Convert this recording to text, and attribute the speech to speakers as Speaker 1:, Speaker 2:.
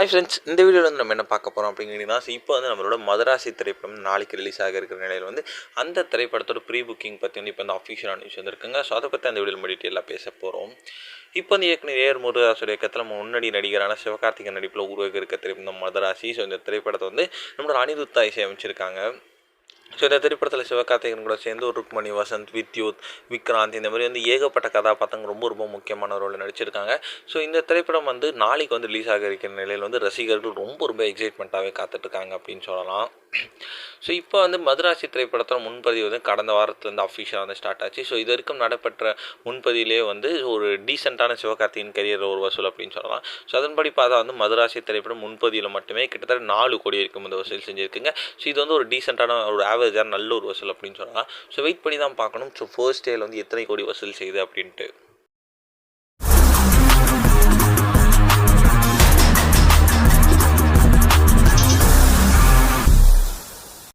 Speaker 1: Hi friends, இந்த வீடியோவில் வந்து நம்ம என்ன பார்க்க போகிறோம் அப்படிங்கிறீங்கன்னா, இப்போ வந்து நம்மளோட மதராசி திரைப்படம் நாளைக்கு ரிலீஸ் ஆக இருக்கிற நிலையில் வந்து அந்த திரைப்படத்தோட ப்ரீ புக்கிங் பற்றி வந்து இப்போ வந்து அஃபிஷியலான நியூஸ் வந்துருக்குங்க. ஸோ அதை பற்றி அந்த வீடியோவில் நம்ம டீட்டெயிலாக பேச போகிறோம். இப்போ வந்து ஏற்கனவே ஏஆர் முருகதாஸோட இயக்கத்தில் முன்னணி நடிகரான சிவகார்த்திகேயன் நடிப்பில் உருவாகி இருக்க திரைப்படம் மதராசி. ஸோ இந்த திரைப்படத்தை வந்து நம்மளோட அனிருத்தா இசையமைச்சிருக்காங்க. ஸோ இந்த திரைப்படத்தில் சிவகார்த்திகேயன் கூட சேர்ந்து ஒரு ருக்மணி, வசந்த், வித்யுத், விக்ராந்த் இந்த மாதிரி வந்து ஏகப்பட்ட கதாபாத்திரங்கள் ரொம்ப ரொம்ப ரோலில் நடிச்சிருக்காங்க. ஸோ இந்த திரைப்படம் வந்து நாளைக்கு வந்து ரிலீஸ் ஆக இருக்கிற நிலையில் வந்து ரசிகர்கள் ரொம்ப எக்ஸைட்மெண்ட்டாகவே காத்துட்ருக்காங்க அப்படின்னு சொல்லலாம். ஸோ இப்போ வந்து மதராசி திரைப்படத்தோட முன்பதிவு வந்து கடந்த வாரத்துலேருந்து அஃபிஷியலாக வந்து ஸ்டார்ட் ஆச்சு. ஸோ இது வரைக்கும் நடைபெற்ற முன்பதிவிலே வந்து ஒரு டீசெண்டான சிவகார்த்திகேயன் கரியர் ஒரு வசூல் அப்படின்னு சொல்லலாம். ஸோ அதன்படி பார்த்தா வந்து மதராசி திரைப்படம் முன்பதிவில் மட்டுமே கிட்டத்தட்ட 4 கோடி வரைக்கும் வந்து வசூல் செஞ்சுருக்குங்க. ஸோ இது வந்து ஒரு டீசெண்டான ஒரு ஆவரேஜான நல்ல ஒரு வசூல் அப்படின்னு சொல்லலாம். ஸோ வெயிட் பண்ணி தான் பார்க்கணும். ஸோ ஃபர்ஸ்ட் டேயில் வந்து எத்தனை கோடி வசூல் செய்யுது அப்படின்ட்டு.